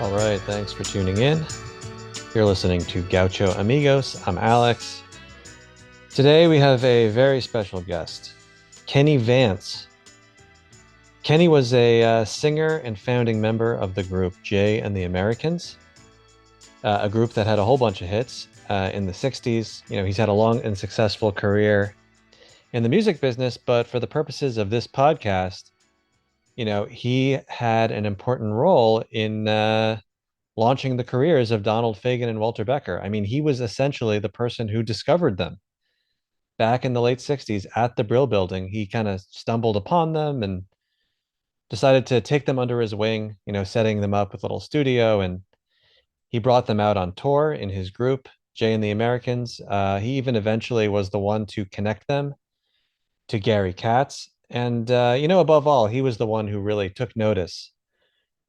All right, thanks for tuning in. You're listening to Gaucho Amigos. I'm Alex. Today we have a very special guest, Kenny Vance. Kenny was a singer and founding member of the group Jay and the Americans, a group that had a whole bunch of hits in the 60s. He's had a long and successful career in the music business, but for the purposes of this podcast, he had an important role in launching the careers of Donald Fagen and Walter Becker. I mean, he was essentially the person who discovered them back in the late 60s at the Brill Building. He kind of stumbled upon them and decided to take them under his wing, setting them up with a little studio. And he brought them out on tour in his group, Jay and the Americans. He even eventually was the one to connect them to Gary Katz. And, above all, he was the one who really took notice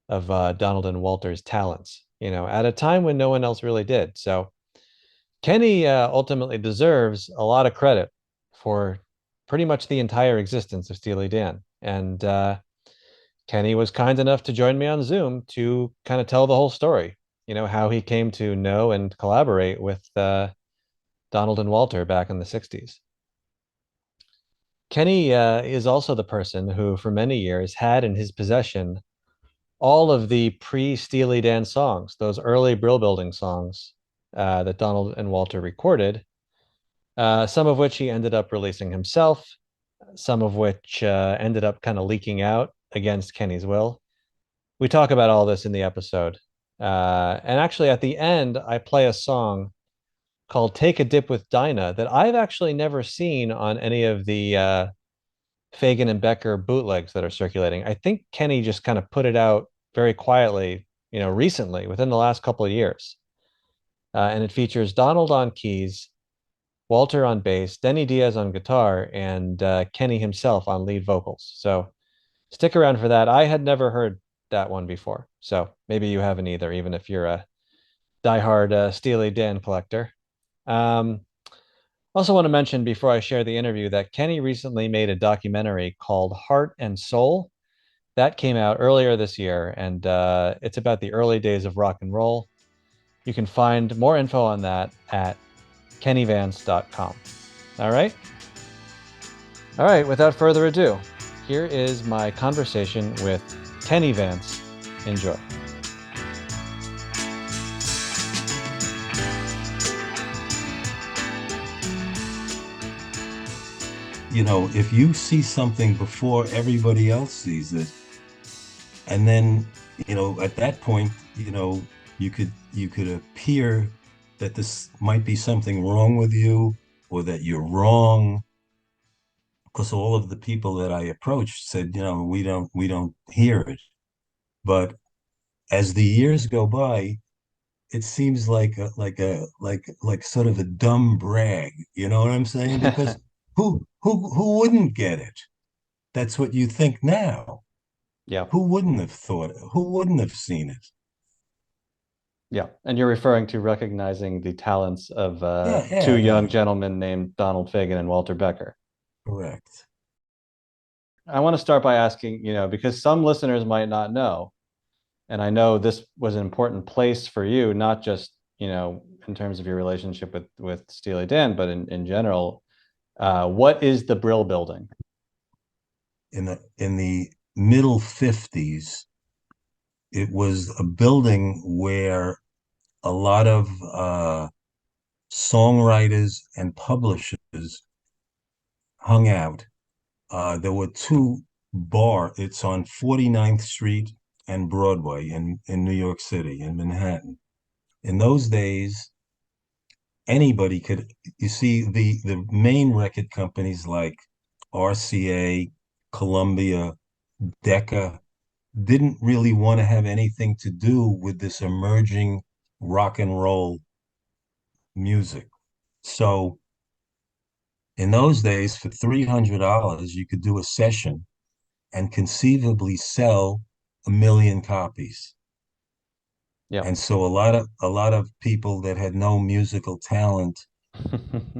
of Donald and Walter's talents, at a time when no one else really did. So Kenny ultimately deserves a lot of credit for pretty much the entire existence of Steely Dan. And Kenny was kind enough to join me on Zoom to kind of tell the whole story, how he came to know and collaborate with Donald and Walter back in the 60s. Kenny is also the person who, for many years, had in his possession all of the pre-Steely Dan songs, those early Brill Building songs that Donald and Walter recorded, some of which he ended up releasing himself, some of which ended up kind of leaking out against Kenny's will. We talk about all this in the episode. And actually, at the end, I play a song called Take a Dip with Dinah that I've actually never seen on any of the Fagen and Becker bootlegs that are circulating. I think Kenny just kind of put it out very quietly, recently within the last couple of years. And it features Donald on keys, Walter on bass, Denny Diaz on guitar, and Kenny himself on lead vocals. So stick around for that. I had never heard that one before. So maybe you haven't either, even if you're a diehard Steely Dan collector. Um, Also want to mention before I share the interview that Kenny recently made a documentary called Heart and Soul. That came out earlier this year, and it's about the early days of rock and roll. You can find more info on that at kennyvance.com. All right. All right. Without further ado, here is my conversation with Kenny Vance. Enjoy. If you see something before everybody else sees it, and then, at that point, you could appear that this might be something wrong with you or that you're wrong. Because all of the people that I approached said, we don't hear it. But as the years go by, it seems like sort of a dumb brag. You know what I'm saying? Because who wouldn't get it? That's what you think now. Yeah. Who wouldn't have thought? Who wouldn't have seen it? Yeah. And you're referring to recognizing the talents of Yeah, two yeah, young yeah. gentlemen named Donald Fagen and Walter Becker. Correct. I want to start by asking, because some listeners might not know, and I know this was an important place for you, not just, in terms of your relationship with Steely Dan, but in general. What is the Brill Building? In the middle 50s, it was a building where a lot of songwriters and publishers hung out. There were two bar. It's on 49th Street and Broadway in New York City, in Manhattan. In those days, anybody could, you see, the main record companies like RCA, Columbia, Decca didn't really want to have anything to do with this emerging rock and roll music. So in those days, for $300, you could do a session and conceivably sell 1 million copies. Yeah. And so a lot of people that had no musical talent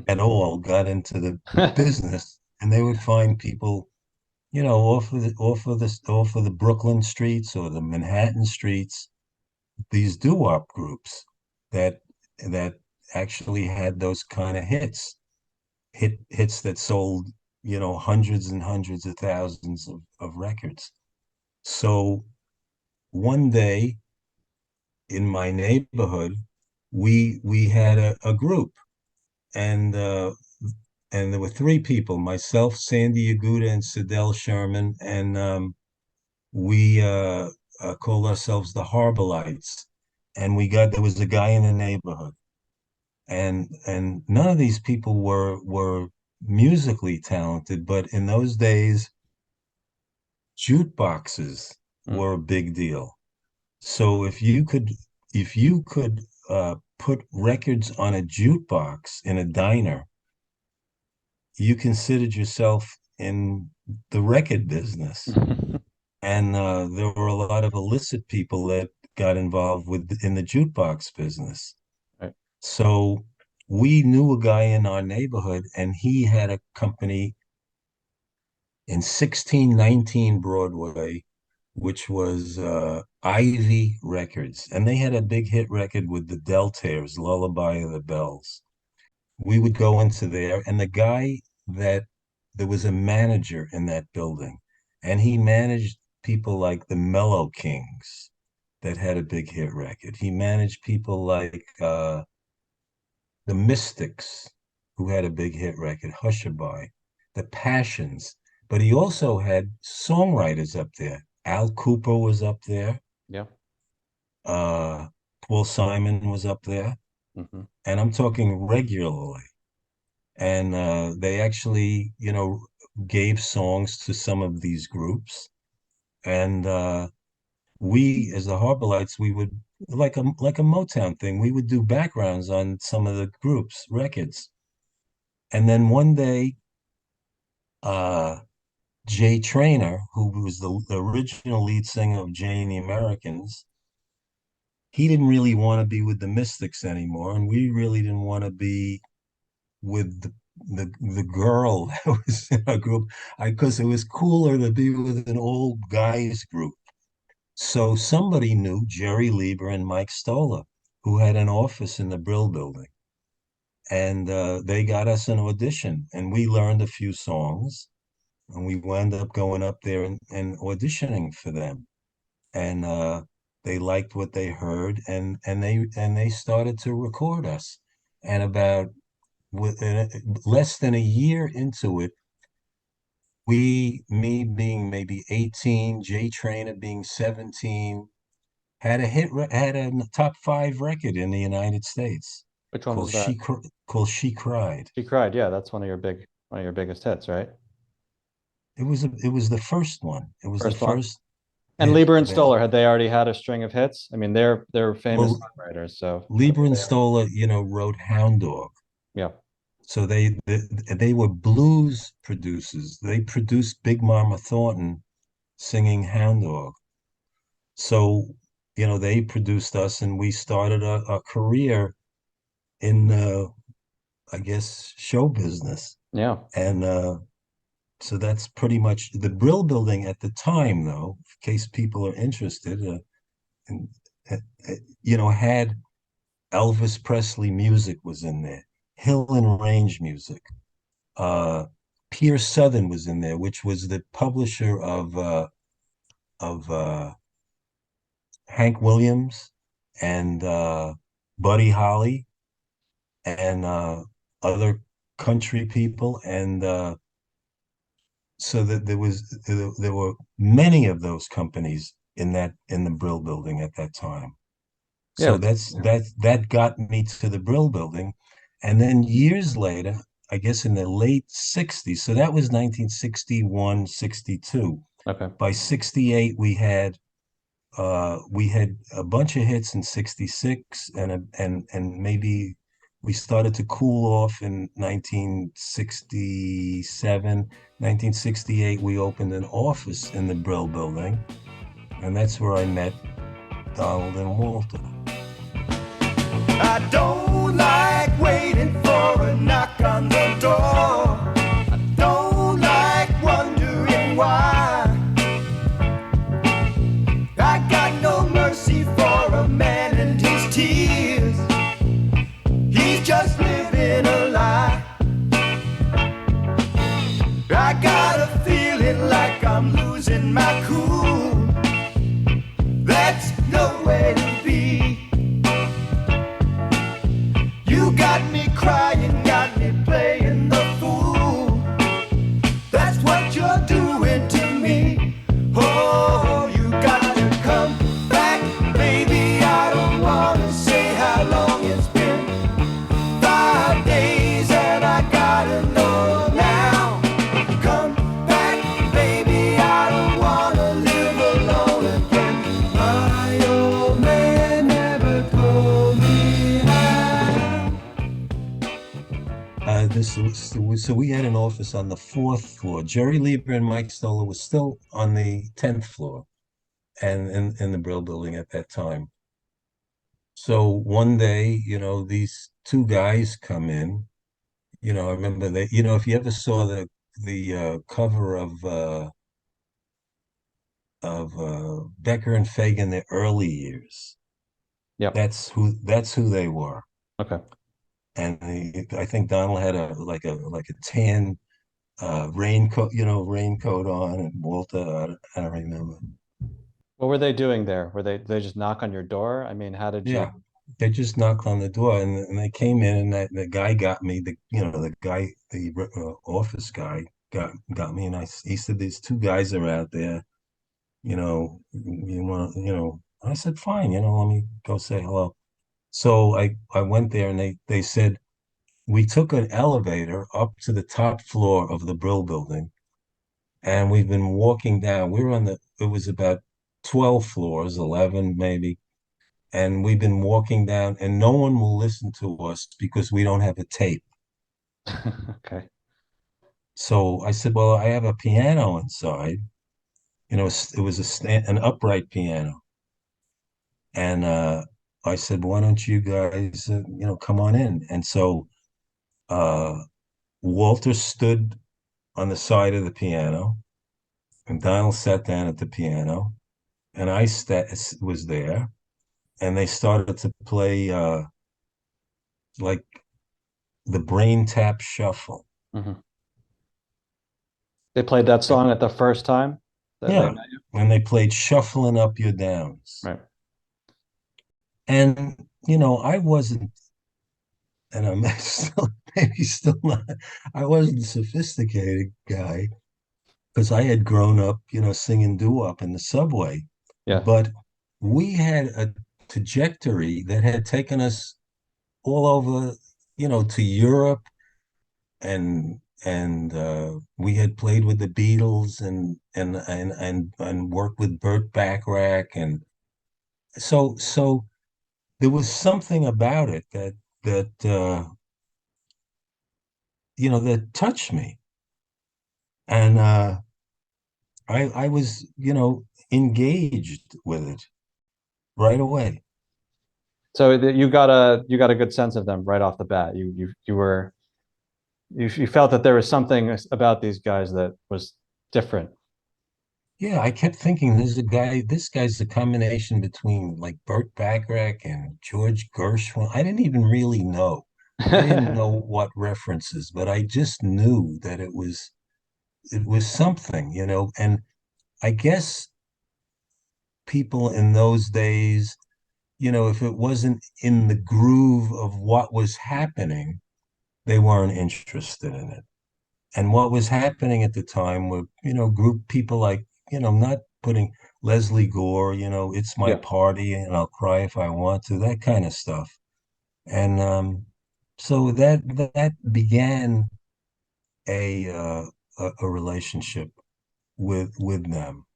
at all got into the business, and they would find people, off of the Brooklyn streets or the Manhattan streets, these doo-wop groups that that actually had those kind of hits that sold, hundreds and hundreds of thousands of records. So one day in my neighborhood, we had a group, and and there were three people: myself, Sandy Aguda, and Sidel Sherman, and we called ourselves the Harborites. And there was a guy in the neighborhood, and none of these people were musically talented, but in those days, jukeboxes Mm. were a big deal. So if you could put records on a jukebox in a diner, you considered yourself in the record business. And there were a lot of illicit people that got involved in the jukebox business. Right. So we knew a guy in our neighborhood, and he had a company in 1619 Broadway, which was Ivy Records. And they had a big hit record with the Deltaires, Lullaby of the Bells. We would go into there, and the guy that there was a manager in that building, and he managed people like the Mellow Kings that had a big hit record. He managed people like the Mystics, who had a big hit record, Hushabye, the Passions. But he also had songwriters up there. Al Cooper was up there. Yeah. Uh, Paul Simon was up there. Hmm. And I'm talking regularly. And they actually, gave songs to some of these groups. And we, as the Harborites, we would like a Motown thing. We would do backgrounds on some of the groups' records. And then one day, uh, Jay Trainer, who was the original lead singer of Jay and the Americans, he didn't really want to be with the Mystics anymore, and we really didn't want to be with the girl that was in our group, because it was cooler to be with an old guys group. So somebody knew Jerry Lieber and Mike Stoller, who had an office in the Brill Building, and they got us an audition, and we learned a few songs, and we wound up going up there and auditioning for them, and they liked what they heard, and they started to record us, and about with less than a year into it, me being maybe 18, Jay Trainer being 17, had a top five record in the United States Which one called was that? She Cried. She Cried. Yeah, that's one of your biggest hits, right? It was the first one. It was the First one. first And hit Lieber and that Stoller, had they already had a string of hits? I mean, they're famous well songwriters, so Lieber and Stoller, wrote Hound Dog. yeah. So they were blues producers. They produced Big Mama Thornton singing Hound Dog. So, they produced us, and we started a career in, I guess, show business. Yeah. And so that's pretty much the Brill Building at the time, though, in case people are interested, and, uh, had Elvis Presley music was in there, Hill and Range music. Uh, Pierce Southern was in there, which was the publisher of Hank Williams and Buddy Holly and other country people, and so that there were many of those companies in the Brill Building at that time. Yeah, So that got me to the Brill Building, and then years later, I guess in the late 60s, so that was 1961, 62. okay. By 68, we had a bunch of hits in 66, and maybe we started to cool off in 1967. 1968, we opened an office in the Brill Building, and that's where I met Donald and Walter. I don't like waiting for a knock on the door. I don't like wondering why. I got no mercy for a man I got a feeling like I'm losing my cool. That's no way to be. You got me crying, got me playing the fool. That's what you're doing to me. Oh, you gotta come back, baby. I don't wanna say how long it's been. 5 days and I gotta know now. Come back, baby. I don't wanna live alone again. My old man never told me how. So we had an office on the fourth floor. Jerry Lieber and Mike Stoller was still on the 10th floor and in the Brill building at that time. So one day, these two guys come in. I remember that, if you ever saw the cover of Becker and Fagan in their early years, Yep. that's who they were. Okay. And I think Donald had a tan raincoat on, and Walter, I don't remember. What were they doing there? They just knock on your door? I mean, how did you? Yeah, they just knocked on the door, and they came in, and the guy got me. The guy, the office guy, got me, and he said, "These two guys are out there. You want to, I said, fine. Let me go say hello. So I went there, and they said we took an elevator up to the top floor of the Brill building, and we've been walking down. It was about 12 floors, 11 maybe. And we've been walking down, and no one will listen to us because we don't have a tape. Okay. So I said, well, I have a piano inside. It was an upright piano. And I said, why don't you guys, come on in? And so uh, Walter stood on the side of the piano, and Donald sat down at the piano, and was there, and they started to play like the Brain Tap Shuffle. Hmm. They played that song at the first time that they Yeah, met you? and they played Shuffling Up Your Downs. Right. And, I wasn't, and I'm still, maybe still not, I wasn't a sophisticated guy because I had grown up, singing doo-wop in the subway. Yeah. But we had a trajectory that had taken us all over, to Europe, and we had played with the Beatles and worked with Burt Bacharach, and so there was something about it that touched me, and I was engaged with it right away. So you got a good sense of them right off the bat. You felt that there was something about these guys that was different. Yeah, I kept thinking this guy's a combination between like Burt Bacharach and George Gershwin. I didn't even really know. I didn't know what references, but I just knew that it was something, and I guess people in those days, if it wasn't in the groove of what was happening, they weren't interested in it. And what was happening at the time were, group people like, not putting Leslie Gore, it's my Yeah. party and I'll cry if I want to, that kind of stuff. And so that began a a relationship with them.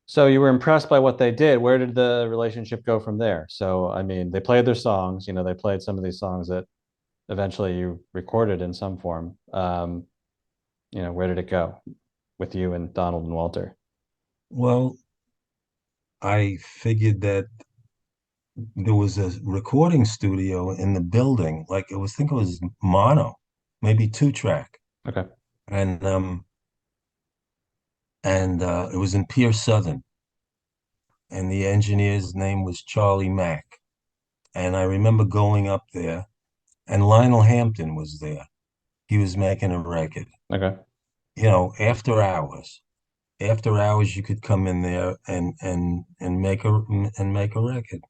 So you were impressed by what they did. Where did the relationship go from there? So, I mean, they played their songs, they played some of these songs that eventually you recorded in some form. Where did it go with you and Donald and Walter? Well, I figured that there was a recording studio in the building, like I think it was mono, maybe two track. Okay. And it was in Pierce Southern, and the engineer's name was Charlie Mack. And I remember going up there, and Lionel Hampton was there. he was making a record. Okay. After hours. After hours, you could come in there and make a record.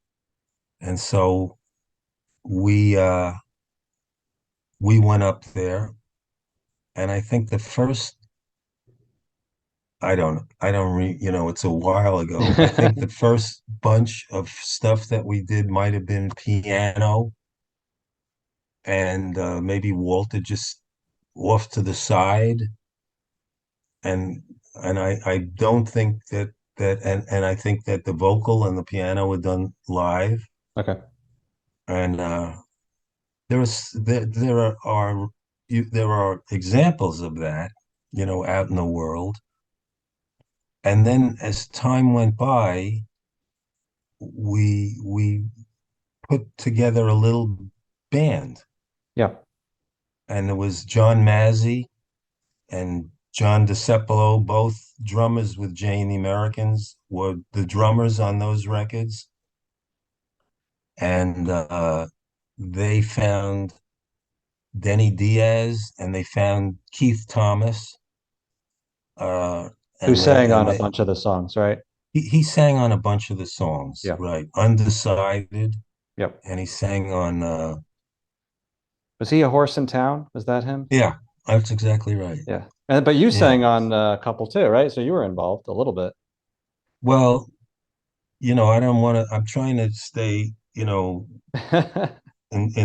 And so we uh, we went up there, and I think the first I don't it's a while ago. I think the first bunch of stuff that we did might have been piano and maybe Walter just off to the side, and I don't think and I think that the vocal and the piano were done live, Okay. and there are examples of that, out in the world. And then as time went by, we put together a little band, Yeah. and it was John Mazzi and John DeCepolo, both drummers with Jay and the Americans, were the drummers on those records. And they found Denny Diaz and they found Keith Thomas. Uh, Who and they sang and on a they bunch of the songs, right? he sang on a bunch of the songs, Yeah. right? Undecided, Yep. and he sang on Was he a horse in town? Was that him? yeah, that's exactly right. Yeah. And but you Yeah. sang on a couple too, right? So you were involved a little bit. Well, I don't want to. I'm trying to stay, in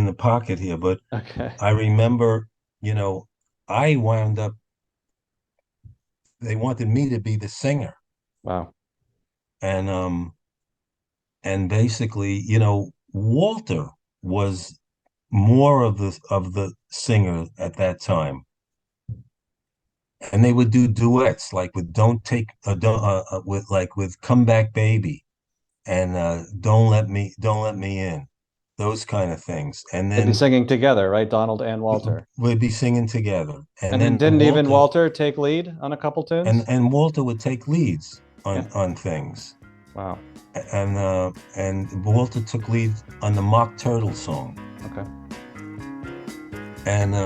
the pocket here, but Okay. I remember, you know, I wound up. They wanted me to be the singer, Wow. and basically, Walter was more of the singer at that time, and they would do duets like with "Don't Take," don't, with like with "Come Back, Baby," and don't let me in, those kind of things, and They'd be then singing together, right? Donald and Walter. we'd be singing together, and And then didn't even Walter take lead on a couple tunes? And Walter would take leads Yeah. on things, Wow. and Walter took lead on the Mock Turtle song, Okay. and I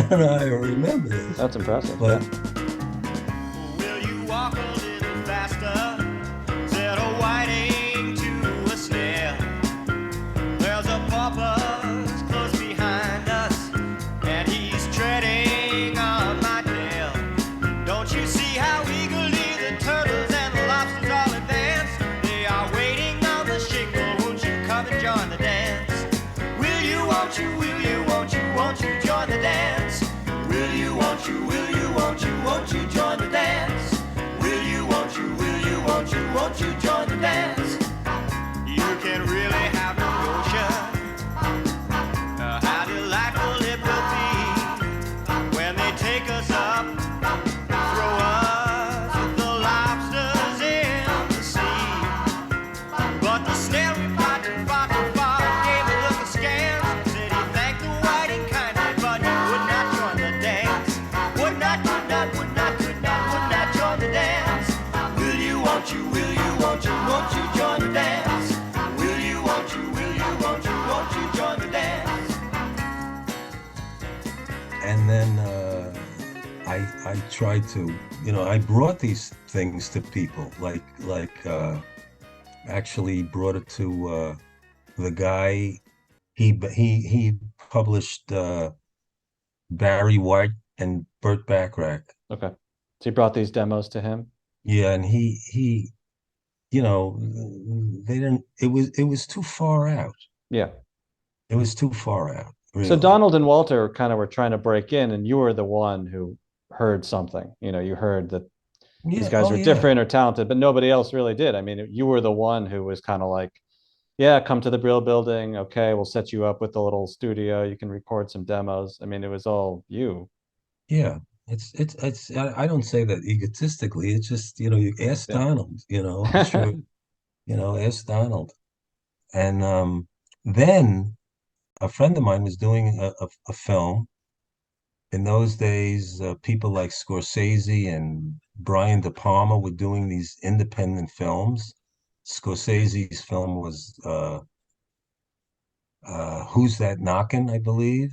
don't know how I remember this, That's impressive. but Yeah. Will you walk a little faster? Said a whiting to a snail. There's a porpoise close behind us, and he's treading on my tail. Don't you see how eagerly the turtles and the lobsters all advance? They are waiting on the shingle. Won't you come and join the dance? Will you, won't you, will you, won't you join the dance? Will you, won't you, will you, won't you join the dance? Will you, won't you, will you, won't you join the dance? You can really have no notion how delightful it will be when they take us up, throw us with the lobsters in the sea. But the snail replied too far, gave a look askance, said he thanked the whiting kindly, but he would not join the dance. Would not, could not, would not, could not, would not join the dance. Will you, won't you, will you, won't you join the dance? Will you, won't you, will you, won't you join the dance? and then I tried to, I brought these things to people, actually brought it to the guy. He published Barry White and Burt Bacharach. Okay. So you brought these demos to him? Yeah, and he they didn't. It was too far out. Yeah. It was too far out, So really. Donald and Walter kind of were trying to break in, and you were the one who heard something. You heard that these Yeah. guys Oh, were yeah. different or talented, but nobody else really did. I mean, you were the one who was kind of like, yeah, come to the Brill building. Okay, we'll set you up with a little studio. You can record some demos. I mean, it was all you. Yeah. I don't say that egotistically. It's just, you ask Yeah. Donald, I'm sure, ask Donald. And then a friend of mine was doing a film. In those days, people like Scorsese and Brian De Palma were doing these independent films. Scorsese's film was Who's That Knockin', I believe.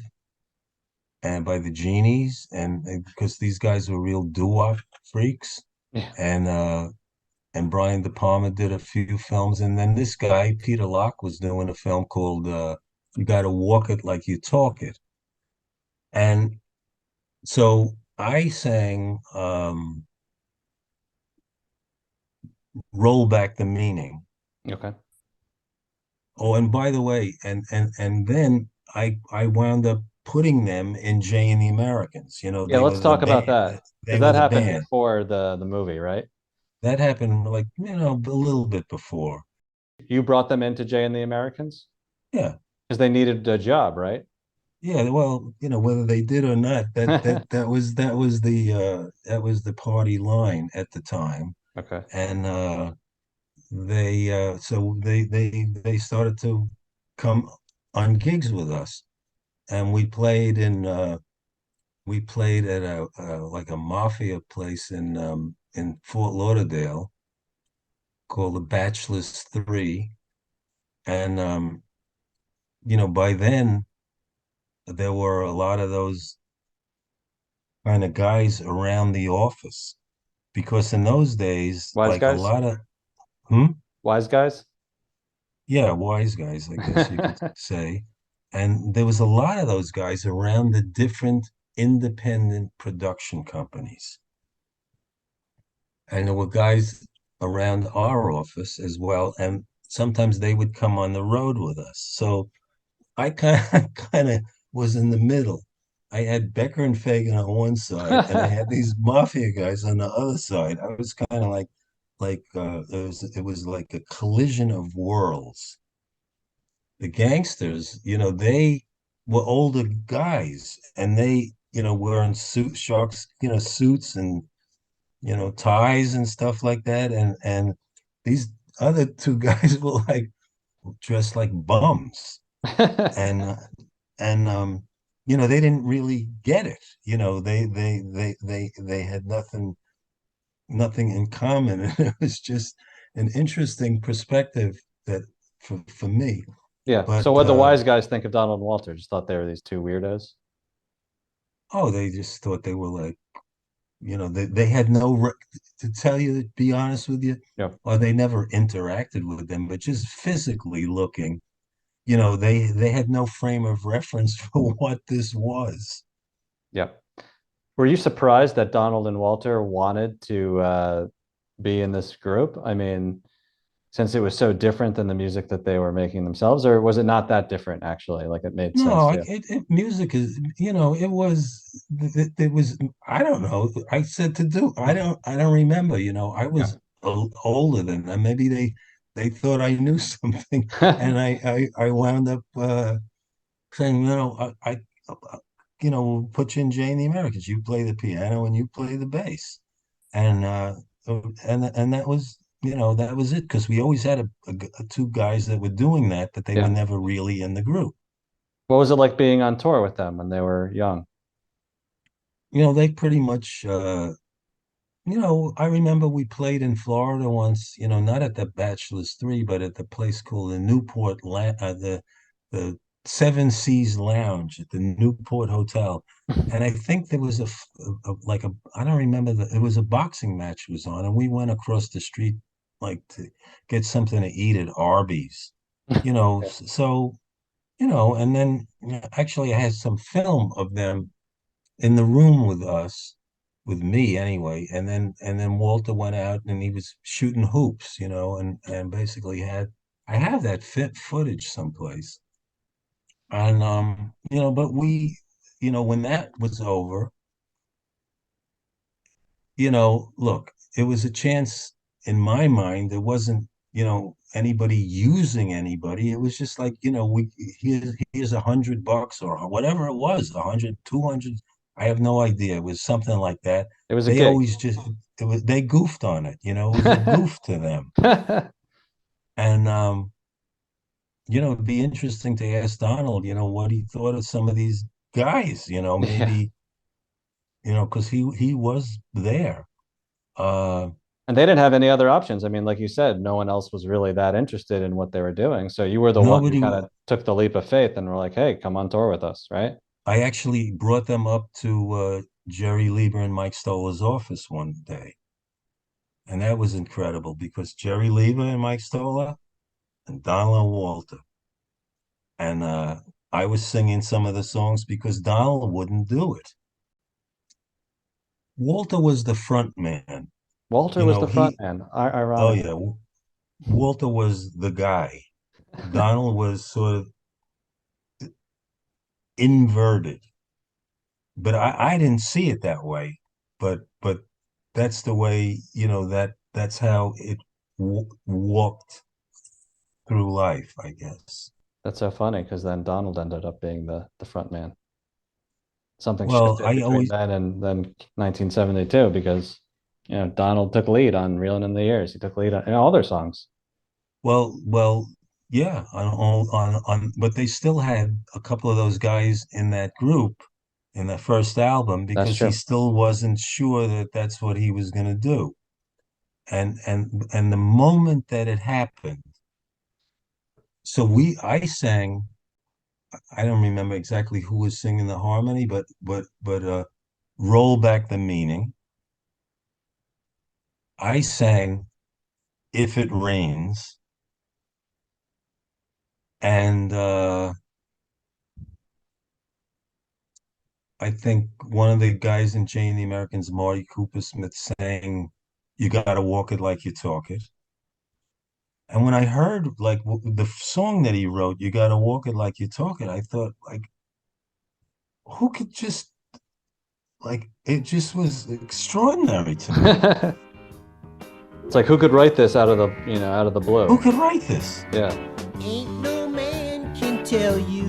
and by the genies, and because these guys were real doo-wop freaks, Yeah. and Brian De Palma did a few films, and then this guy Peter Locke was doing a film called "You Got to Walk It Like You Talk It," and so I sang "Roll Back the Meaning." Okay. Oh, and by the way, and then I wound up putting them in Jay and the Americans. You know, Yeah, they were let's the talk about band. that They because were that the happened band. before the movie, right? That happened like, a little bit before. You brought them into Jay and the Americans Yeah. because they needed a job, right? Yeah, well, whether they did or not, that was the party line at the time. Okay. And they started to come on gigs with us. And we played at a like a mafia place in Fort Lauderdale called the Bachelors 3. And by then there were a lot of those kind of guys around the office because in those days, Wise like a guys? lot of, hmm? Wise guys? Yeah, wise guys, I guess you could say. And there was a lot of those guys around the different independent production companies. And there were guys around our office as well. And sometimes they would come on the road with us. So I kind of was in the middle. I had Becker and Fagan on one side, and I had these mafia guys on the other side. I was kind of like it was like a collision of worlds. The gangsters, they were older guys, and they, wearing suits and ties and stuff like that, and these other two guys were like dressed like bums, and they didn't really get it. They had nothing in common, and it was just an interesting perspective that for me. Yeah. So But what the wise guys think of Donald and Walter? Just thought they were these two weirdos. oh, they just thought they were like, they had no to tell you, to be honest with you, Yeah. or they never interacted with them, but just physically looking, they had no frame of reference for what this was. Yeah. Were you surprised that Donald and Walter wanted to be in this group? I mean, since it was so different than the music that they were making themselves, or was it not that different actually? Like it made sense No, to you? music is, it was, I don't know. I said to do, I don't remember, I Yeah. was older than them. Maybe they thought I knew something. And I wound up, saying, we'll put you in Jane the Americans. You play the piano and you play the bass. And, and that was it. Cause we always had two guys that were doing that, but they were Yeah. never really in the group. What was it like being on tour with them when they were young? They pretty much, I remember we played in Florida once, not at the Bachelor's 3, but at the place called the the Seven Seas Lounge at the Newport Hotel. And I think there was like I don't remember it was a boxing match was on, and we went across the street like to get something to eat at Arby's, Yeah. so, and then actually I had some film of them in the room with us, with me anyway. And then Walter went out and he was shooting hoops, and basically I have that fit footage someplace. And but when that was over, look, it was a chance in my mind. There wasn't, anybody using anybody. It was just like, here's $100 or whatever it was, 100, 200. I have no idea. It was something like that. It was a They gig. always just, they goofed on it, it was a goof to them. And, it'd be interesting to ask Donald, what he thought of some of these guys, Yeah. maybe, because he was there. Uh, And they didn't have any other options. I mean, like you said, no one else was really that interested in what they were doing. So you were the one who Nobody, kind of took the leap of faith and were like, hey, come on tour with us, right? I actually brought them up to Jerry Lieber and Mike Stoller's office one day. And that was incredible because Jerry Lieber and Mike Stoller and Donald and Walter. And I was singing some of the songs because Donald wouldn't do it. Walter was the front man. Walter You was know, the front he, man, oh ironically. yeah, Walter was the guy. Donald was sort of inverted, but I didn't see it that way. But that's the way, that's how it walked through life, I guess. That's so funny because then Donald ended up being the front man. Something Well, shifted I between always, then and then 1972 because Donald took lead on Reelin' in the Years. He took lead on all their songs. well, yeah, but they still had a couple of those guys in that group in the first album That's because he true. still wasn't sure that that's what he was going to do. And the moment that it happened, so I sang, I don't remember exactly who was singing the harmony, but Roll Back the Meaning. I sang If It Rains, and I think one of the guys in Jane the Americans, Marty Cooper Smith, sang "You Gotta Walk It Like You Talk It." And when I heard like the song that he wrote, "You Gotta Walk It Like You Talk It," I thought like, who could just like it just was extraordinary to me. It's like who could write this out of the blue? Who could write this? Yeah. Ain't no man can tell you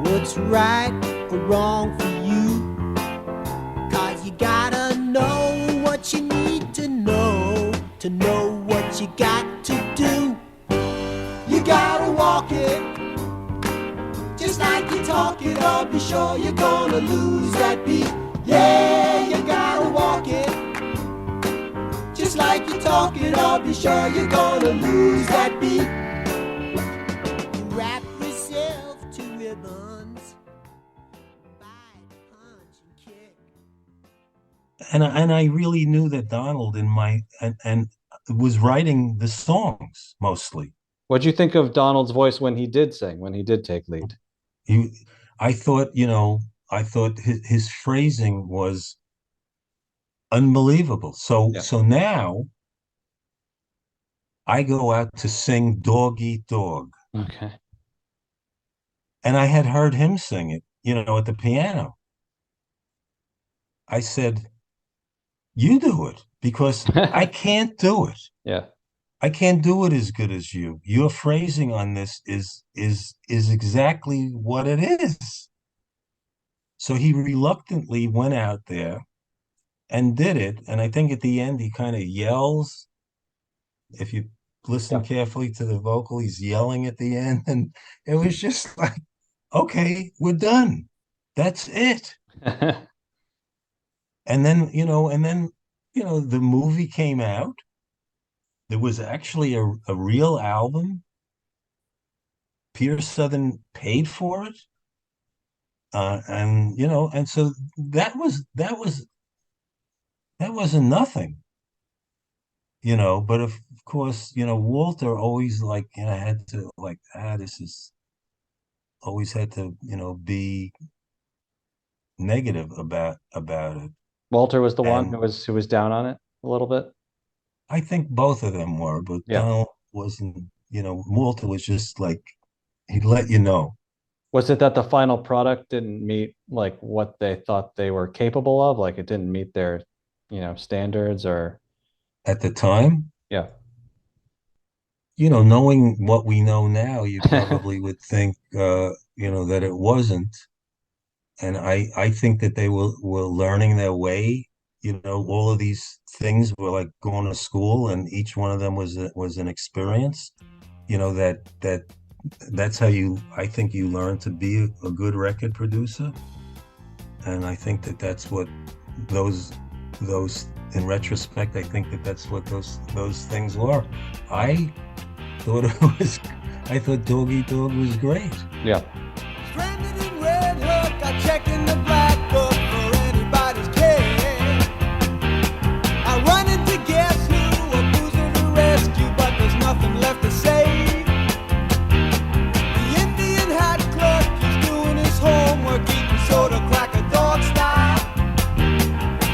what's right or wrong for you. 'Cause you gotta know what you need to know what you got to do. You gotta walk it, just like you talk it, or be sure you're gonna lose that beat. Yeah, you gotta walk it, just like you talk it, or be sure you're gonna lose that beat. You wrap yourself to ribbons, bite, punch, and kick. And I really knew that Donald and was writing the songs mostly. What'd you think of Donald's voice when he did sing, when he did take lead? He, I thought, I thought his phrasing was unbelievable. So Yeah. so now I go out to sing Dog Eat Dog. Okay. And I had heard him sing it, at the piano. I said, "You do it because I can't do it. Yeah. I can't do it as good as you. Your phrasing on this is exactly what it is." So he reluctantly went out there and did it. And I think at the end he kind of yells. If you listen Yeah. carefully to the vocal, he's yelling at the end. And it was just like, okay, we're done. That's it. And then the movie came out. There was actually a real album. Peter Southern paid for it. And so that wasn't nothing, but of course, Walter always like, had to like, this is always had to, be negative about it. Walter was the one And who was down on it a little bit. I think both of them were, but Yeah. Donald wasn't, Walter was just like, he'd let you know. Was it that the final product didn't meet like what they thought they were capable of? Like it didn't meet their, standards or At the time, yeah. knowing what we know now, you probably would think, that it wasn't. And I think that they were learning their way. All of these things were like going to school, and each one of them was an experience. That's how I think you learn to be a good record producer. And I think that's what those in retrospect, I think that's what those things were. I thought I thought Doggy Dog was great. Yeah. Stranded in Red Hook I check in the black book for anybody's care. I run into guess who, a boozer to rescue, but there's nothing left to say. The Indian hat clerk is doing his homework, eating soda cracker dog style.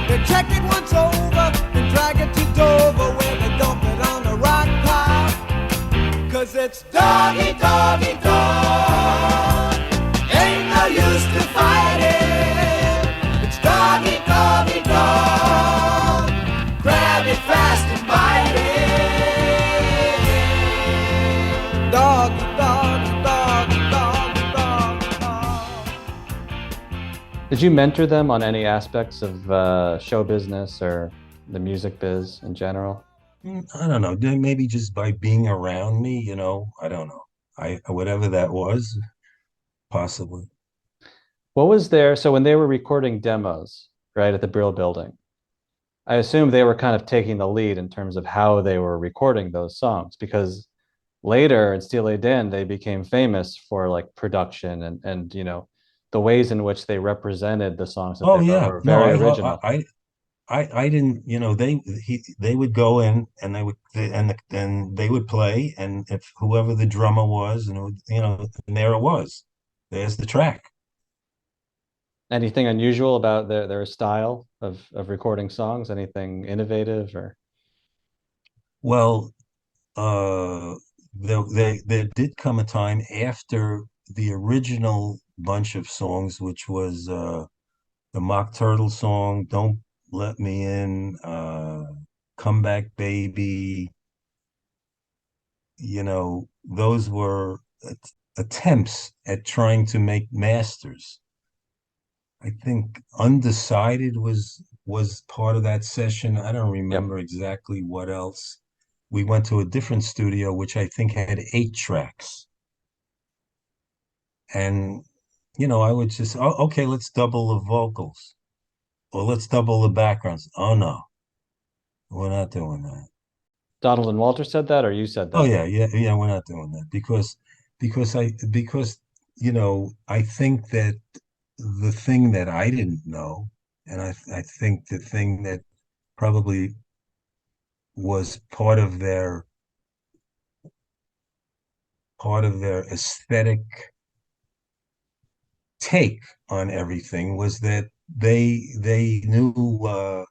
They check it once over, then drag it to Dover, where they dump it on the rock pile. 'Cause it's doggy, doggy, dog. Ain't no use to fight it. It's doggy, doggy, dog. Grab it fast and bite it. Doggy, doggy, doggy, doggy, doggy, dog. Did you mentor them on any aspects of show business or the music biz in general? I don't know. Maybe just by being around me, I don't know. Whatever that was, possibly. What was there? So when they were recording demos, right, at the Brill Building, I assume they were kind of taking the lead in terms of how they were recording those songs, because later in Steely Dan, they became famous for like production and the ways in which they represented the songs that Oh they wrote yeah. were No, very original. I didn't, they would go in and they would play, and if whoever the drummer was, and and there it was. There's the track. Anything unusual about their style of recording songs? Anything innovative or? Well, uh there did come a time after the original bunch of songs, which was the Mock Turtle song, Don't Let Me In, Come Back Baby. Those were attempts at trying to make masters. I think Undecided was part of that session. I don't Yep. remember exactly what else. We went to a different studio, which I think had 8 tracks. And, I would just, oh, okay, let's double the vocals, or let's double the backgrounds. Oh no, we're not doing that. Donald and Walter said that, or you said Oh that? yeah, yeah, yeah, we're not doing that because I think that the thing that I didn't know, and I think the thing that probably was part of their aesthetic take on everything was that they knew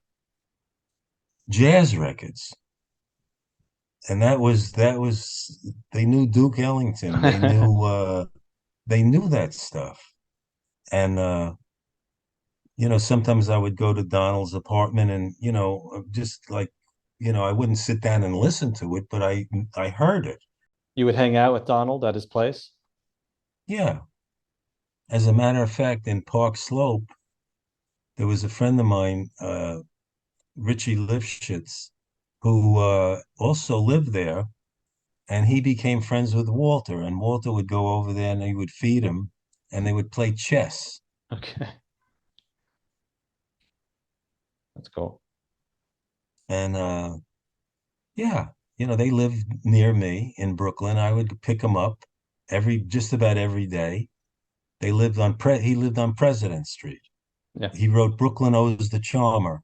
jazz records, and that was they knew Duke Ellington, they knew that stuff. And sometimes I would go to Donald's apartment, and just like, I wouldn't sit down and listen to it, but I heard it. You would hang out with Donald at his place? Yeah. As a matter of fact, in Park Slope, there was a friend of mine, Richie Lifshitz, who also lived there, and he became friends with Walter, and Walter would go over there and he would feed him, and they would play chess. Okay, that's cool. And yeah, they lived near me in Brooklyn. I would pick them up just about every day. He lived on President Street. Yeah. He wrote Brooklyn Owes the Charmer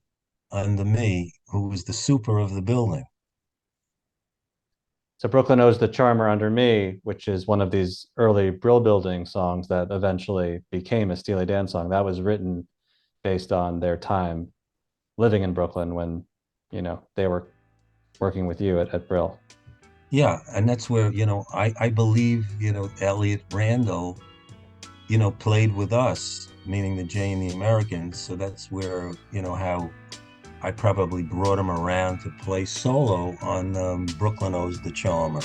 under me, who was the super of the building. So Brooklyn Owes the Charmer Under Me, which is one of these early Brill Building songs that eventually became a Steely Dan song. That was written based on their time living in Brooklyn when, they were working with you at Brill. Yeah, and that's where, I believe, Elliot Randall, played with us, meaning the Jay and the Americans. So that's where, how I probably brought him around to play solo on Brooklyn Owes the Charmer.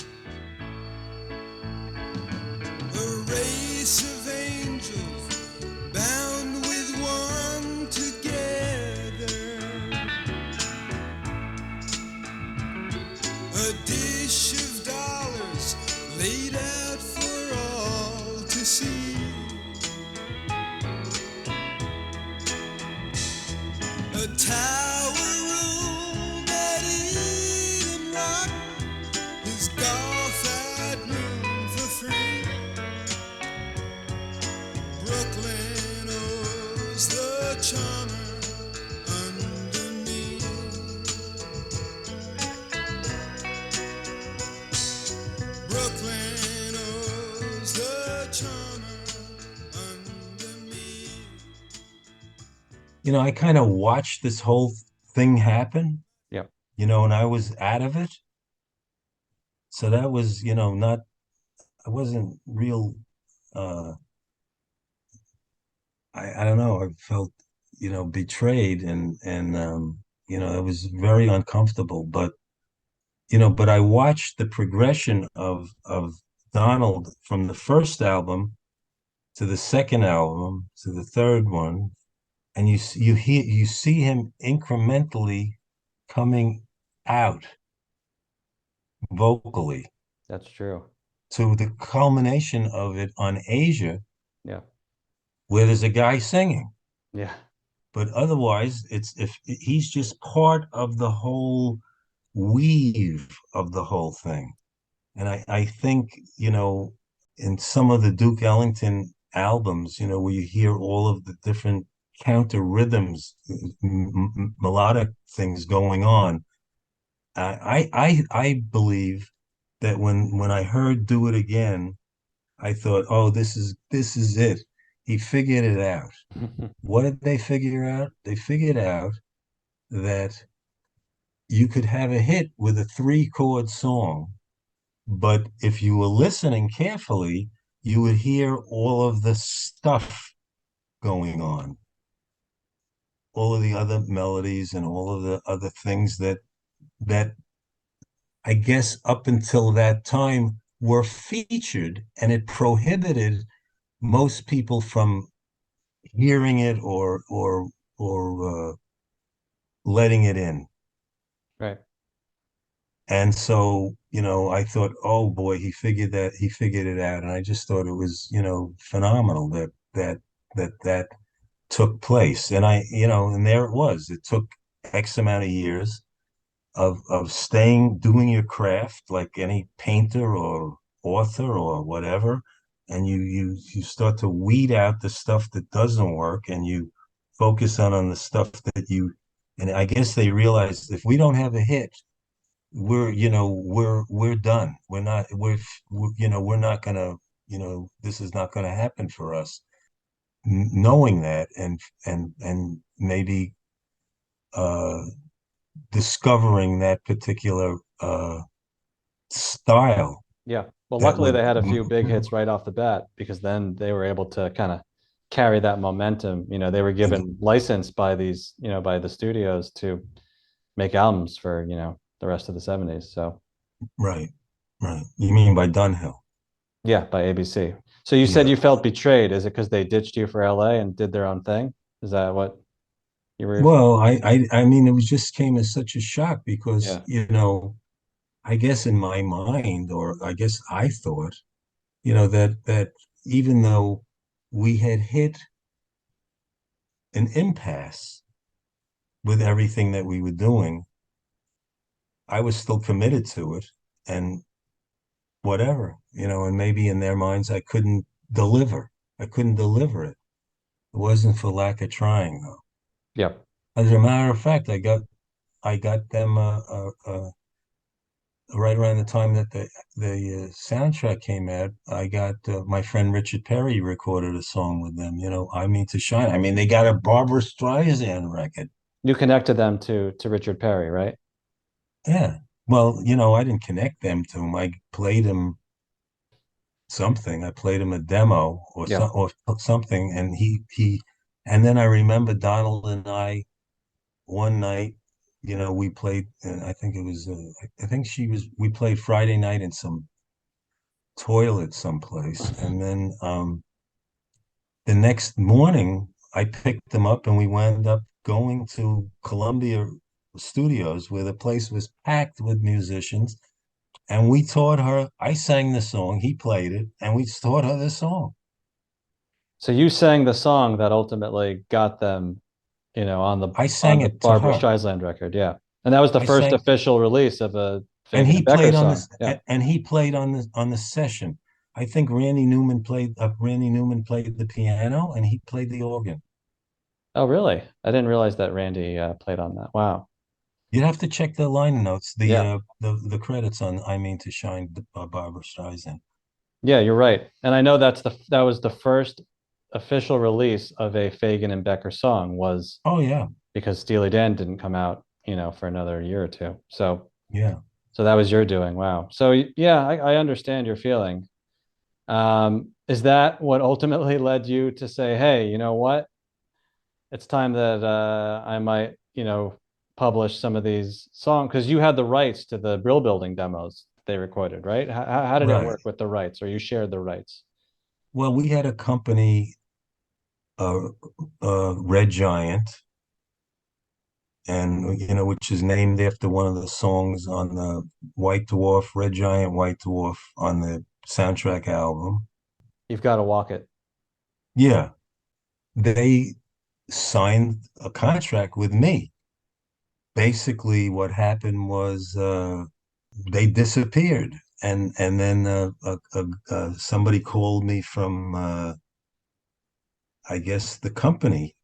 A race of angels bound with one together. A dish of dollars laid out for all to see. A tower room at Eden Rock is golf at noon for free. Brooklyn I kind of watched this whole thing happen, Yep. and I was out of it. So that was, not, I wasn't real, uh, I don't know, I felt, betrayed and it was very uncomfortable. But I watched the progression of Donald from the first album to the second album to the third one, and you see him incrementally coming out vocally That's true. to the culmination of it on Asia, Yeah. where there's a guy singing. Yeah. But otherwise, it's if he's just part of the whole weave of the whole thing. And I think, in some of the Duke Ellington albums, where you hear all of the different counter rhythms, melodic things going on, I believe that when I heard "Do It Again," I thought, oh, this is it. He figured it out. What did they figure out? They figured out that you could have a hit with a three-chord song, but if you were listening carefully, you would hear all of the stuff going on, all of the other melodies and all of the other things that I guess up until that time were featured, and it prohibited most people from hearing it or letting it in. Right. And so, I thought, oh boy, he figured it out. And I just thought it was, phenomenal that took place. And there it was. It took X amount of years of staying, doing your craft like any painter or author or whatever. And you start to weed out the stuff that doesn't work and you focus on the stuff and I guess they realized if we don't have a hit, we're done. We're not gonna, this is not gonna happen for us. Knowing that and maybe uh discovering that particular style Yeah. Well, that luckily would they had a few big hits right off the bat because then they were able to kind of carry that momentum. They were given license by by the studios to make albums for, the rest of the 70s. So, right, right. You mean by Dunhill? yeah, by ABC. So you said Yeah. you felt betrayed. Is it because they ditched you for LA and did their own thing? Is that what you were referring? Well, I mean, it was just came as such a shock because, Yeah. I guess in my mind, or I guess I thought, that even though we had hit an impasse with everything that we were doing, I was still committed to it and whatever, and maybe in their minds I couldn't deliver. I couldn't deliver it. It wasn't for lack of trying though. Yeah. As a matter of fact, I got them right around the time that the soundtrack came out. I got my friend Richard Perry recorded a song with them. I Mean to Shine. I mean, they got a Barbara Streisand record. You connected them to Richard Perry, right? Yeah. Well, I didn't connect them to him. I played him something. I played him a demo Yeah. or something, and and then I remember Donald and I one night, we played. I think it was. I think we played Friday night in some toilet someplace, and then the next morning I picked them up, and we wound up going to Columbia Studios, where the place was packed with musicians. And we taught her, I sang the song, he played it, and we taught her the song. So you sang the song that ultimately got them, I on sang the it to Barbara her. Streisand record. Yeah. And that was the I first sang, official release of a and Fabian he Becker played on song. this, Yeah. and he played on the session. I think Randy Newman played the piano, and he played the organ. Oh, really? I didn't realize that Randy played on that. Wow. You'd have to check the line notes, Yeah. the credits on "I Mean to Shine" Barbara Streisand. Yeah, you're right. And I know that was the first official release of a Fagan and Becker song was Oh yeah, because Steely Dan didn't come out, for another year or two. yeah. So that was your doing. Wow. So yeah, I understand your feeling. Is that what ultimately led you to say, hey, you know what? It's time that I might, publish some of these songs because you had the rights to the Brill Building demos they recorded, right? How did it Right. work with the rights, or you shared the rights? Well, we had a company, uh, Red Giant, and which is named after one of the songs on the White Dwarf, Red Giant, White Dwarf on the soundtrack album. You've got to walk it. Yeah, they signed a contract with me. Basically, what happened was they disappeared, and then somebody called me from I guess the company,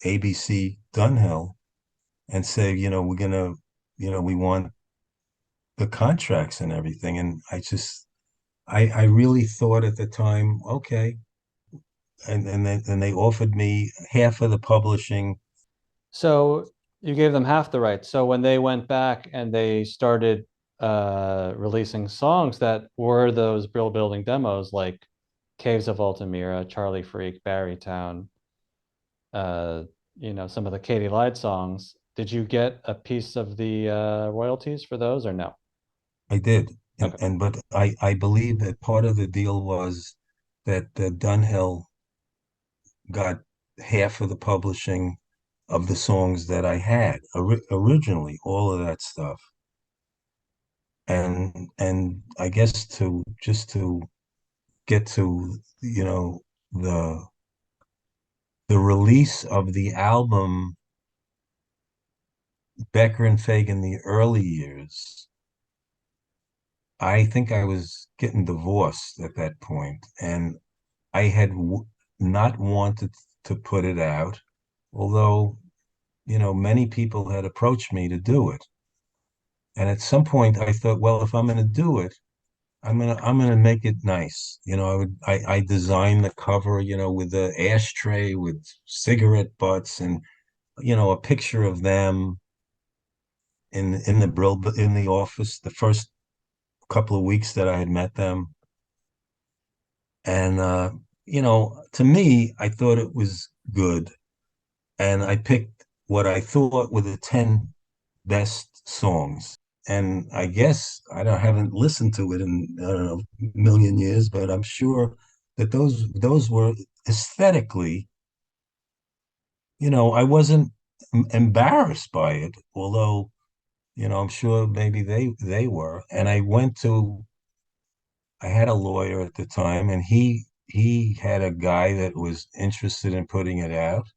ABC Dunhill, and said, we want the contracts and everything. And I really thought at the time, okay. And they offered me half of the publishing. So you gave them half the rights. So when they went back and they started releasing songs that were those Brill Building demos, like Caves of Altamira, Charlie Freak, Barrytown, uh, some of the Katy Lied songs, did you get a piece of the royalties for those or no? I did. Okay. But I believe that part of the deal was that Dunhill got half of the publishing of the songs that I had originally, all of that stuff. And I guess to just to get to, the release of the album Becker and Fagan, the early years, I think I was getting divorced at that point, and I had not wanted to put it out, although, many people had approached me to do it. And at some point I thought, well, if I'm going to do it, I'm gonna make it nice. I designed the cover, with the ashtray with cigarette butts and a picture of them in the office the first couple of weeks that I had met them. And to me, I thought it was good. And I picked what I thought were the 10 best songs. And I guess haven't listened to it in, I don't know, a million years, but I'm sure that those were aesthetically, I wasn't embarrassed by it, although, I'm sure maybe they were. And I had a lawyer at the time, and he had a guy that was interested in putting it out.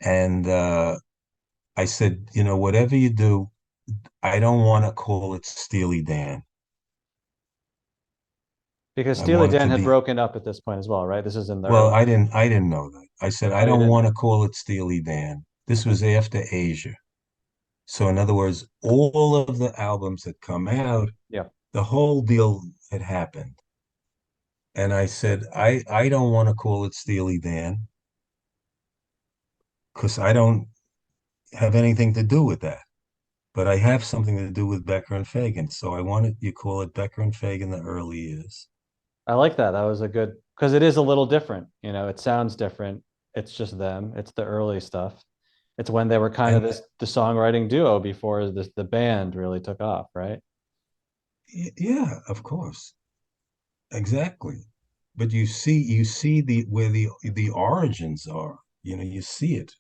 And I said, whatever you do, I don't want to call it Steely Dan. Because I Steely want it Dan to had be, broken up at this point as well, right? This is in the well, early. I didn't know that. I said, I Oh, you don't didn't want know. to call it Steely Dan. This Okay. was after Asia. So in other words, all of the albums that come out, Yeah. the whole deal had happened. And I said, I don't want to call it Steely Dan because I don't have anything to do with that. But I have something to do with Becker and Fagan. So I wanted you call it Becker and Fagan the early years. I like that. That was a good because it is a little different. It sounds different. It's just them. It's the early stuff. It's when they were kind of And the songwriting duo before the band really took off, right? yeah, of course. Exactly. But you see the where the origins are. You see it.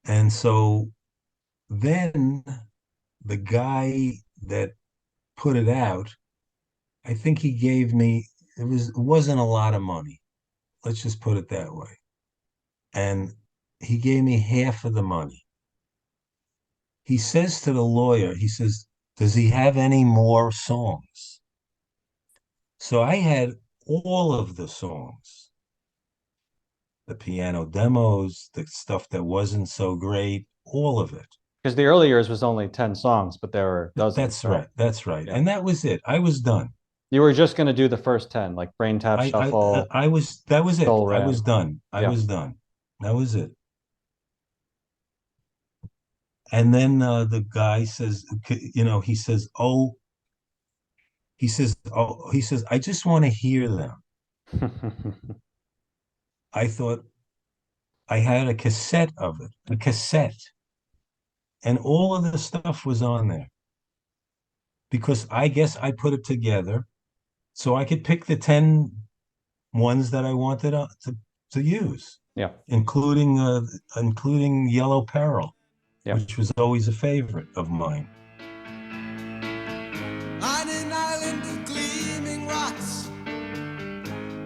And so then the guy that put it out, I think he gave me it wasn't a lot of money. Let's just put it that way. And he gave me half of the money. He says to the lawyer, he says, "Does he have any more songs?" So I had all of the songs. the piano demos, the stuff that wasn't so great, all of it. Because the early years was only 10 songs, but there were dozens, That's right? right. That's right. Yeah. And that was it. I was done. You were just going to do the first 10, like Brain Tap Shuffle, I was, that was it. Soul I was Ram. done. I Yeah. was done. That was it. And then the guy says, he says, he says, I just want to hear them. I thought I had a cassette of it, a cassette, and all of the stuff was on there because I guess I put it together so I could pick the 10 ones that I wanted to use, Yeah. including Yellow Peril, Yeah. which was always a favorite of mine. On an island of gleaming rocks,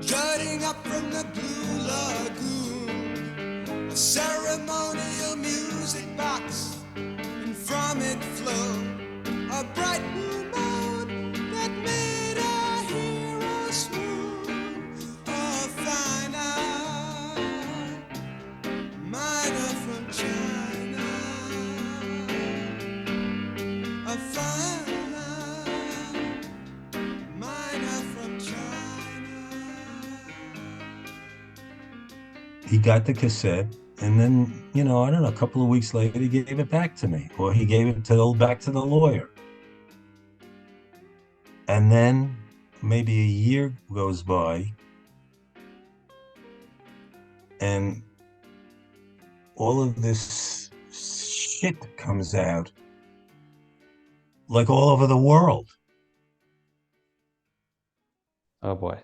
jutting up from the blue lagoon, a ceremonial music box, and from it flowed a bright blue moon that made our hero swoon. A fine art, miner from China, a fine art, miner from China. He got the cassette, and then, I don't know, a couple of weeks later, he gave it back to me, or he gave it back to the lawyer. And then maybe a year goes by, and all of this shit comes out, like all over the world, Oh boy.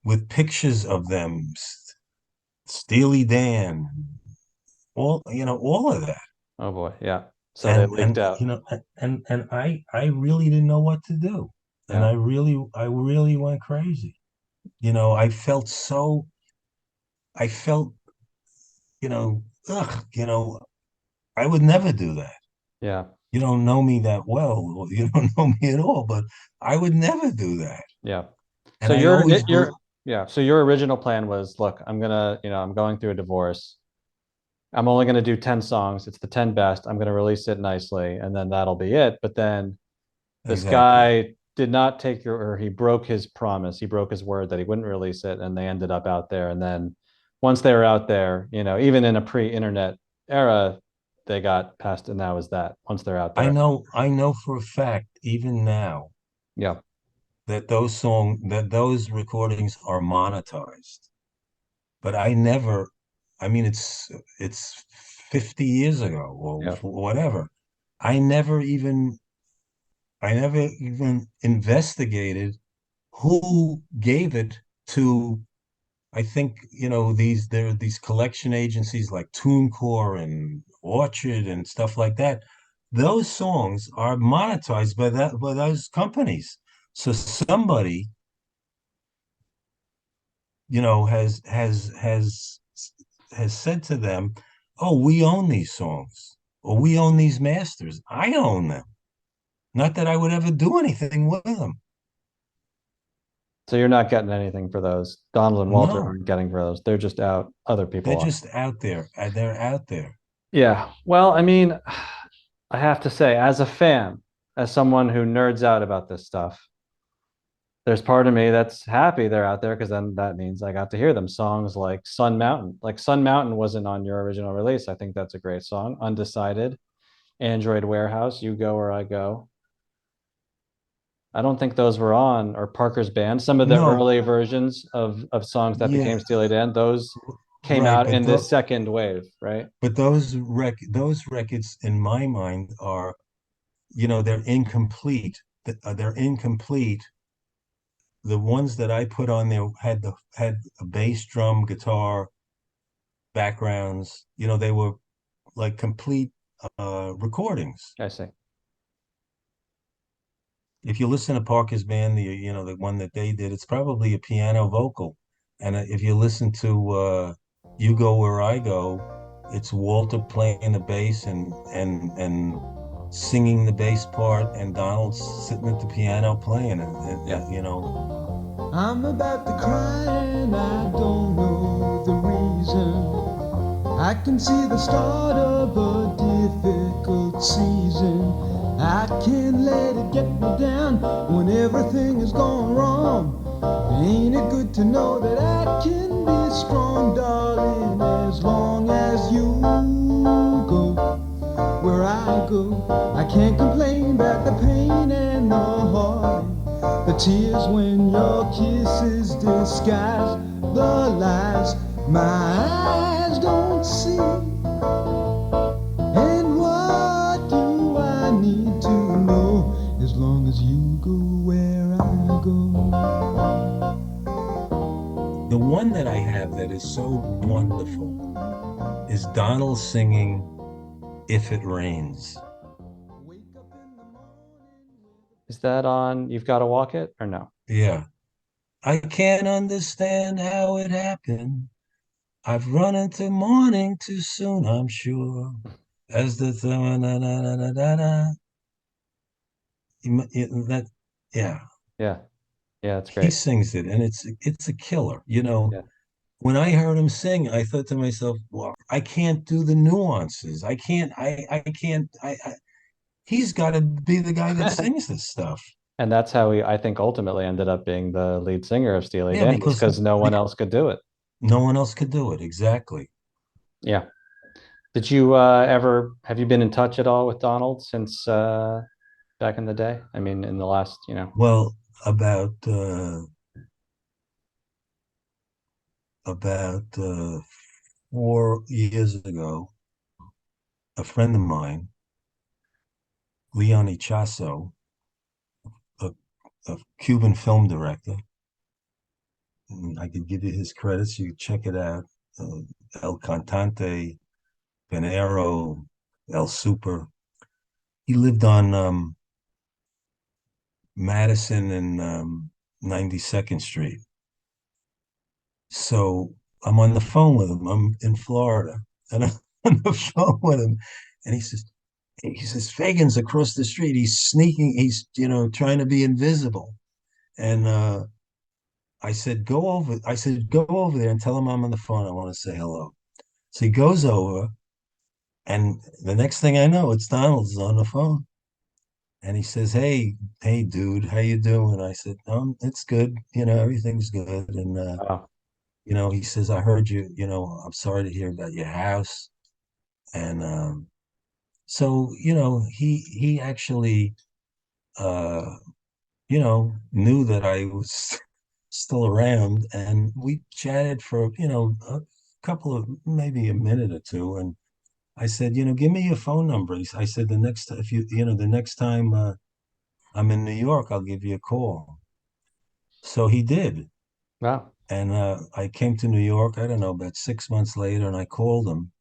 with pictures of them, Steely Dan, all of that. Oh boy. Yeah. So they leaked And out. I really didn't know what to do. And Yeah. I really went crazy. I felt so, I felt, ugh, I would never do that. Yeah. You don't know me that well. You don't know me at all, but I would never do that. Yeah. And So I always, yeah. So your original plan was, look, I'm going through a divorce. I'm only going to do 10 songs. It's the 10 best. I'm going to release it nicely and then that'll be it. But then this exactly. guy did not or he broke his promise. He broke his word that he wouldn't release it. And they ended up out there. And then once they were out there, even in a pre-internet era, they got past, and that was that. Once they're out there. I know for a fact, even now, Yeah. that those recordings are monetized. But I never, I mean, it's 50 years ago or Yeah. whatever. I never even, I never even investigated who gave it to. I think, there are these collection agencies like TuneCore and Orchard and stuff like that. Those songs are monetized by those companies. So somebody, has said to them, "Oh, we own these songs, or we own these masters. I own them. Not that I would ever do anything with them. So you're not getting anything for those. Donald and Walter No, aren't getting for those. They're just out. Other they're people are. just out there. They're out there. Yeah. Well, I mean, I have to say, as a fan, as someone who nerds out about this stuff, there's part of me that's happy they're out there because then that means I got to hear them. Songs like Sun Mountain. Like Sun Mountain wasn't on your original release. I think that's a great song. Undecided, Android Warehouse, You Go Where I Go. I don't think those were on, or Parker's Band. Some of the No, early versions of songs that yeah, became Steely Dan, those came right, out in this second wave, right? but those records in my mind are, they're incomplete. They're incomplete. The ones that I put on there had a bass, drum, guitar backgrounds. They were like complete recordings. I see. If you listen to Parker's Band, the one that they did, it's probably a piano vocal. And if you listen to You Go Where I Go, it's Walter playing the bass and singing the bass part, and Donald sitting at the piano playing, Yeah. I'm about to cry and I don't know the reason. I can see the start of a difficult season. I can't let it get me down when everything is going wrong. Ain't it good to know that I can be strong, darling, as long as you go where I go. I can't complain about the pain and the heartache, the tears when your kisses disguise the lies my eyes don't see. And what do I need to know as long as you go where I go? The one that I have that is so wonderful is Donald singing If It Rains. Is that on You've Got to Walk It or no? Yeah. I can't understand how it happened. I've run into morning too soon, I'm sure. As the that, yeah, Yeah. Yeah, it's he great. sings it, and it's a killer. You know, Yeah. when I heard him sing, I thought to myself, well, I can't do the nuances. I can't. I can't. He's got to be the guy that sings this stuff. And that's how he, I think, ultimately ended up being the lead singer of Steely Yeah, Dan, is because no one because else could do it. no one else could do it. Exactly. Yeah. Did you ever have you been in touch at all with Donald since back in the day? I mean, in the last, Well, about 4 years ago, a friend of mine, Leon Ichazo, a, a Cuban film director, and I could give you his credits. You check it out. El Cantante, Venero, El Super. He lived on Madison and 92nd Street. So I'm on the phone with him. I'm in Florida, and I'm on the phone with him, and he says Fagan's across the street. He's sneaking. He's trying to be invisible. And go over there and tell him I'm on the phone. I want to say hello. So he goes over, and the next thing I know, it's Donald's on the phone. And he says, hey, dude, how you doing? I said, it's good. Everything's good. And, wow. he says, I heard you, I'm sorry to hear about your house. And so, he actually, uh, knew that I was still around. And we chatted for, a couple of, maybe a minute or two. And I said, give me your phone number. I said, the next time I'm in New York, I'll give you a call. So he did. Wow. And I came to New York, I don't know, about 6 months later, and I called him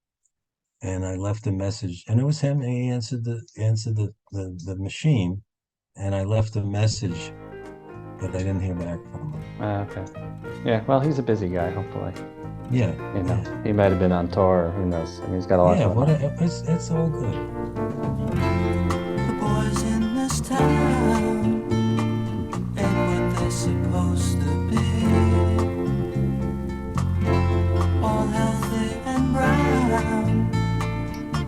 and I left a message. And it was him, and he answered the machine, and I left a message, but I didn't hear back from him. Okay. Yeah, well, he's a busy guy, hopefully. Yeah. He might have been on tour, who knows? I mean, he's got a lot Yeah, going on. it's all good. The boys in this town ain't what they're supposed to be. All healthy and brown,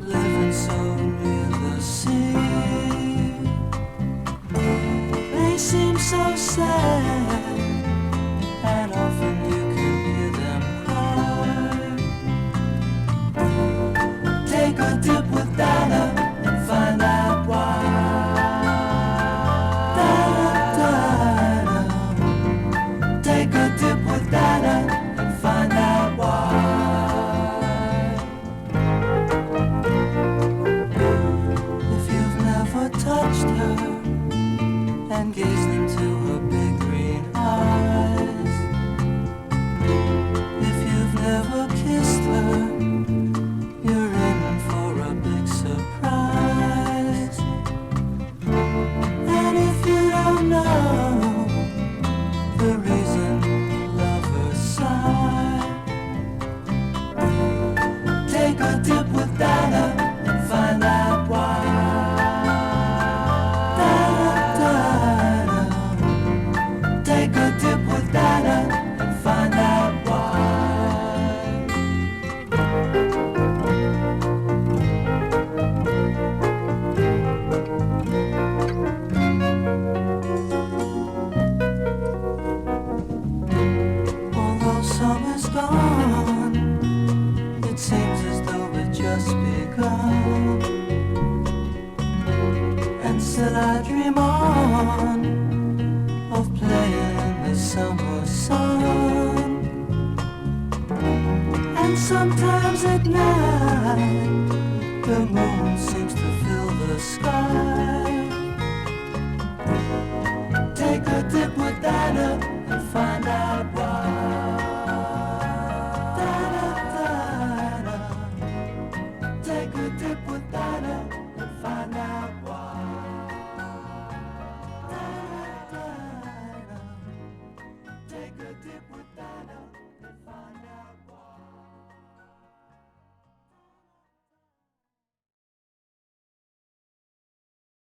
living so near the sea. They seem so sad, and often you can hear them cry. Take a dip with Dinah and find out why. Dinah, take a dip with Dinah and find out why. If you've never touched her and gazed into her big green eyes, if you've never kissed her, you're in for a big surprise. And if you don't know the reason lovers sigh, take a dip with Dinah and find out why. Dinah, fun of playing in the summer sun. And sometimes at night the moon seems to fill the sky.